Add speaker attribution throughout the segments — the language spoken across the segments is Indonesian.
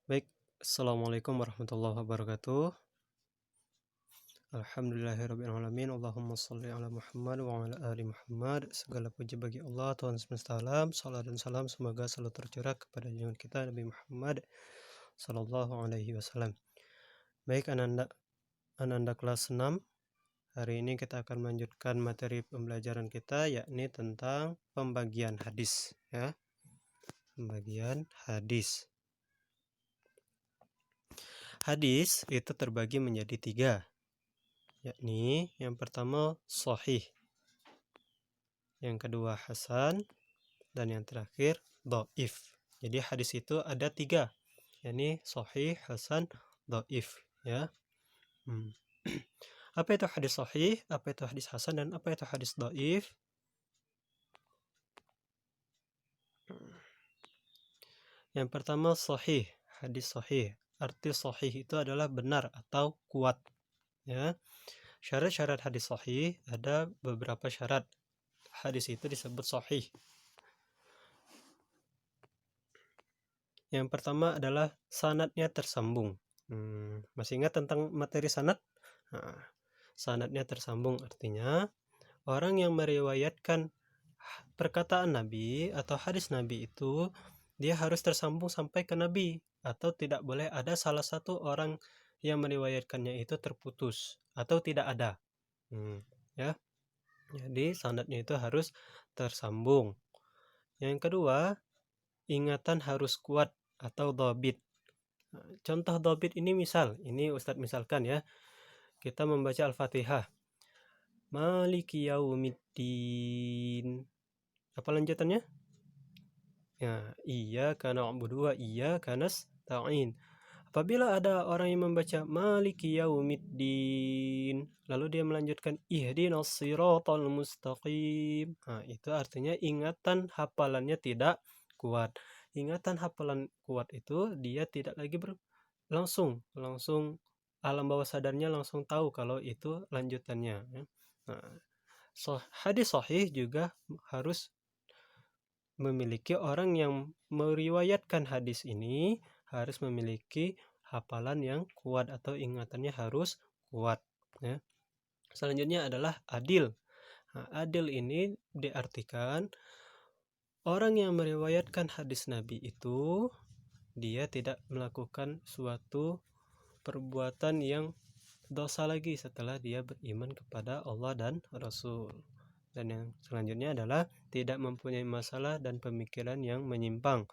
Speaker 1: Baik, Assalamualaikum warahmatullahi wabarakatuh. Alhamdulillahirrabbilalamin. Allahumma salli ala Muhammad wa ala ali Muhammad. Segala puji bagi Allah, Tuhan semesta alam. Salam dan salam semoga selalu tercurah kepada junjungan kita Nabi Muhammad sallallahu alaihi wasallam. Baik, Ananda kelas 6. Hari ini kita akan melanjutkan materi pembelajaran kita, yakni tentang pembagian hadis, ya. Pembagian hadis. Hadis itu terbagi menjadi 3, yakni yang pertama sahih, yang kedua hasan, dan yang terakhir dhaif. Jadi hadis itu ada 3, yakni sahih, hasan, dhaif, ya. Apa itu hadis sahih, apa itu hadis hasan, dan apa itu hadis dhaif? Yang pertama sahih, hadis sahih. Arti sahih itu adalah benar atau kuat, ya. Syarat-syarat hadis sahih, ada beberapa syarat hadis itu disebut sahih. Yang pertama adalah sanadnya tersambung. Masih ingat tentang materi sanad? Nah, sanadnya tersambung artinya orang yang meriwayatkan perkataan Nabi atau hadis Nabi itu dia harus tersambung sampai ke Nabi, atau tidak boleh ada salah satu orang yang meriwayatkannya itu terputus atau tidak ada. Ya. Jadi sanadnya itu harus tersambung. Yang kedua, ingatan harus kuat atau dhabit. Contoh dhabit ini ini Ustadz misalkan, ya. Kita membaca Al-Fatihah. Maliki yaumiddin. Apa lanjutannya? Ya, iyyaka na'budu wa iyyaka nasta'in. Apabila ada orang yang membaca Maliki yaumiddin, lalu dia melanjutkan ihdinas siratal mustaqim. Nah, itu artinya ingatan hafalannya tidak kuat. Ingatan hafalan kuat itu dia tidak lagi langsung alam bawah sadarnya langsung tahu kalau itu lanjutannya, ya. Nah, hadis sahih juga harus memiliki orang yang meriwayatkan hadis ini harus memiliki hafalan yang kuat atau ingatannya harus kuat, ya. Selanjutnya adalah adil. Nah, adil ini diartikan orang yang meriwayatkan hadis Nabi itu dia tidak melakukan suatu perbuatan yang dosa lagi setelah dia beriman kepada Allah dan Rasul. Dan yang selanjutnya adalah tidak mempunyai masalah dan pemikiran yang menyimpang.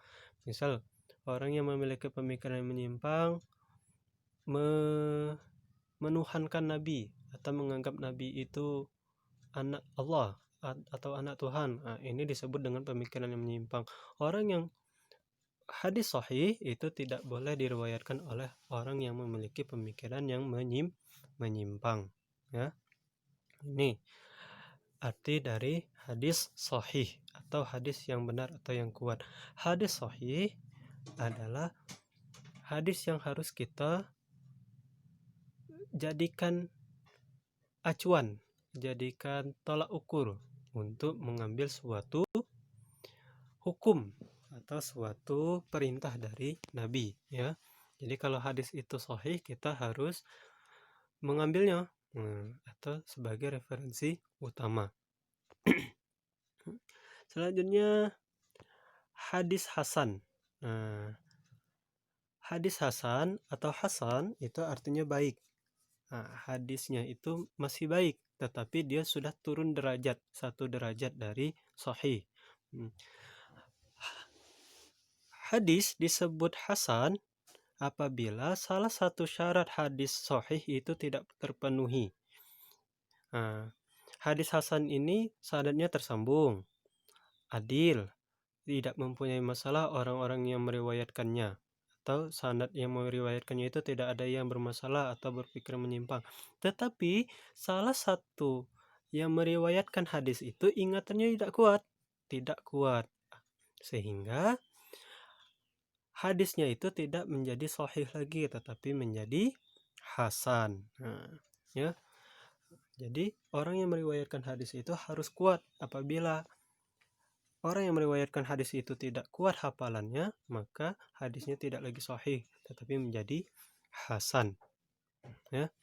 Speaker 1: Misal orang yang memiliki pemikiran yang menyimpang menuhankan Nabi atau menganggap Nabi itu anak Allah atau anak Tuhan. Nah, ini disebut dengan pemikiran yang menyimpang. Orang yang hadis sahih itu tidak boleh diriwayatkan oleh orang yang memiliki pemikiran yang menyimpang, ya. Ini arti dari hadis sahih atau hadis yang benar atau yang kuat. Hadis sahih adalah hadis yang harus kita jadikan acuan, jadikan tolak ukur untuk mengambil suatu hukum atau suatu perintah dari Nabi, ya. Jadi kalau hadis itu sahih, kita harus mengambilnya atau sebagai referensi utama. Selanjutnya hadis hasan. Hadis hasan atau hasan itu artinya baik. Hadisnya itu masih baik, tetapi dia sudah turun derajat, 1 derajat dari sahih. Hadis disebut hasan apabila salah satu syarat hadis sahih itu tidak terpenuhi. Hadis hasan ini sanadnya tersambung, adil, tidak mempunyai masalah orang-orang yang meriwayatkannya, atau sanad yang meriwayatkannya itu tidak ada yang bermasalah atau berpikir menyimpang. Tetapi salah satu yang meriwayatkan hadis itu ingatannya tidak kuat, sehingga hadisnya itu tidak menjadi sahih lagi, tetapi menjadi hasan. Ya. Jadi orang yang meriwayatkan hadis itu harus kuat. Apabila orang yang meriwayatkan hadis itu tidak kuat hafalannya, maka hadisnya tidak lagi sahih, tetapi menjadi hasan. Ya.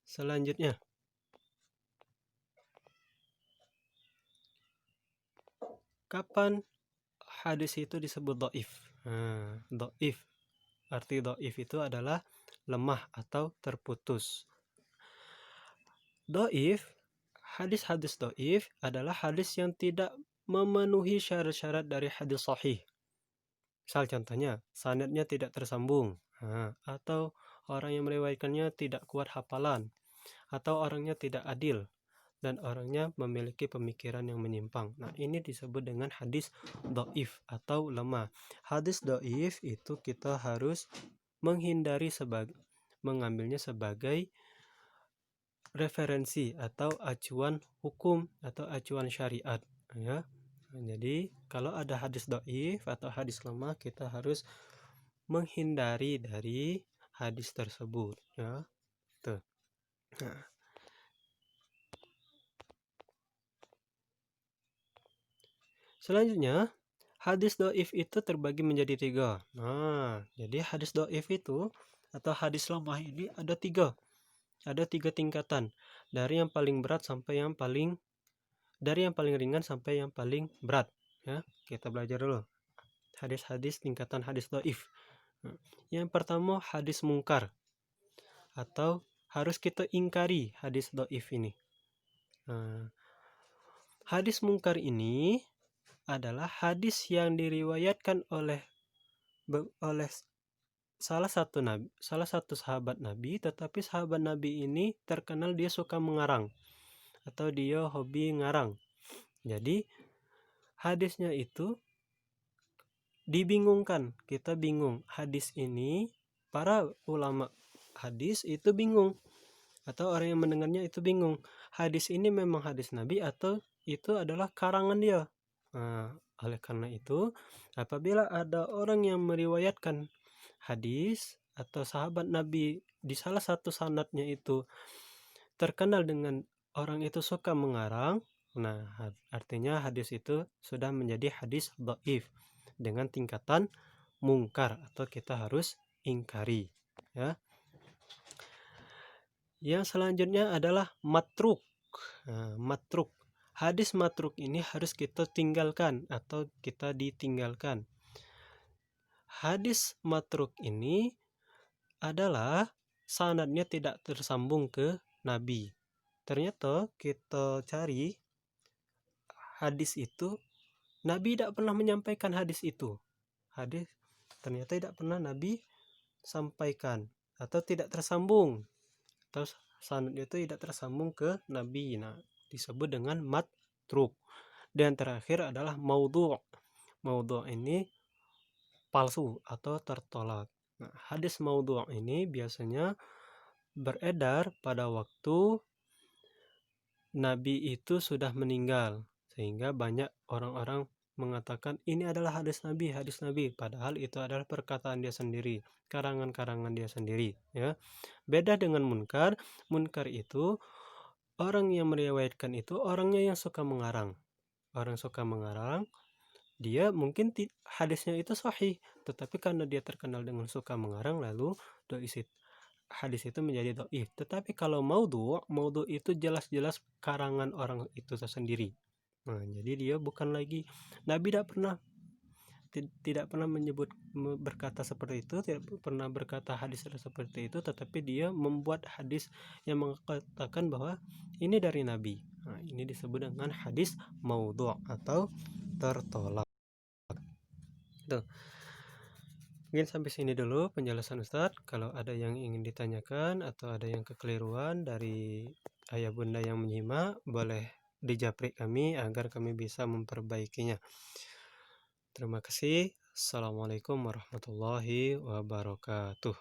Speaker 1: Selanjutnya, kapan hadis itu disebut dhaif? Dhaif. Arti dhaif itu adalah lemah atau terputus. Dhaif, hadis-hadis dhaif adalah hadis yang tidak memenuhi syarat-syarat dari hadis sahih. Misal contohnya, sanadnya tidak tersambung, atau orang yang meriwayatkannya tidak kuat hafalan, atau orangnya tidak adil, dan orangnya memiliki pemikiran yang menyimpang. Nah, ini disebut dengan hadis dhaif atau lemah. Hadis dhaif itu kita harus menghindari mengambilnya sebagai referensi atau acuan hukum atau acuan syariat, ya. Jadi kalau ada hadis dhaif atau hadis lemah, kita harus menghindari dari hadis tersebut, ya. Tuh. Nah. Selanjutnya, hadis dhaif itu terbagi menjadi 3. Nah, jadi hadis dhaif itu atau hadis lemah ini ada 3. Ada 3 tingkatan, dari yang paling berat sampai yang paling ringan sampai yang paling berat, ya. Kita belajar dulu hadis-hadis tingkatan hadis dhaif. Yang pertama, hadis mungkar, atau harus kita ingkari hadis dhaif ini. Hadis mungkar ini adalah hadis yang diriwayatkan oleh salah satu sahabat Nabi, tetapi sahabat Nabi ini terkenal dia suka mengarang atau dia hobi ngarang. Jadi hadisnya itu dibingungkan. Kita bingung hadis ini, para ulama hadis itu bingung, atau orang yang mendengarnya itu bingung, hadis ini memang hadis Nabi atau itu adalah karangan dia. Nah, oleh karena itu, apabila ada orang yang meriwayatkan hadis atau sahabat Nabi di salah satu sanadnya itu terkenal dengan orang itu suka mengarang, nah artinya hadis itu sudah menjadi hadis dhaif dengan tingkatan mungkar atau kita harus ingkari, ya. Yang selanjutnya adalah matruk. Matruk. Hadis matruk ini harus kita tinggalkan atau kita ditinggalkan. Hadis matruk ini adalah sanadnya tidak tersambung ke Nabi. Ternyata kita cari hadis itu, Nabi tidak pernah menyampaikan hadis itu. Hadis ternyata tidak pernah Nabi sampaikan atau tidak tersambung. Atau sanad itu tidak tersambung ke Nabi. Nah, disebut dengan matruk. Dan terakhir adalah maudhu'. Maudhu' ini palsu atau tertolak. Nah, hadis maudhu' ini biasanya beredar pada waktu Nabi itu sudah meninggal, sehingga banyak orang-orang mengatakan ini adalah hadis Nabi, padahal itu adalah perkataan dia sendiri, karangan-karangan dia sendiri, ya. Beda dengan munkar. Munkar itu orang yang meriwayatkan itu orangnya yang suka mengarang. Orang suka mengarang, dia mungkin hadisnya itu sahih, tetapi karena dia terkenal dengan suka mengarang, lalu hadis itu menjadi dhaif. Tetapi kalau maudhu itu jelas-jelas karangan orang itu sendiri. Nah, jadi dia bukan lagi, Nabi tidak pernah berkata seperti itu, tidak pernah berkata hadis seperti itu, tetapi dia membuat hadis yang mengatakan bahwa ini dari Nabi. Nah, ini disebut dengan hadis maudhu' atau tertolak. Tuh. Mungkin sampai sini dulu penjelasan Ustadz. Kalau ada yang ingin ditanyakan atau ada yang kekeliruan dari ayah bunda yang menyimak, boleh dijapri kami agar kami bisa memperbaikinya. Terima kasih. Assalamualaikum warahmatullahi wabarakatuh.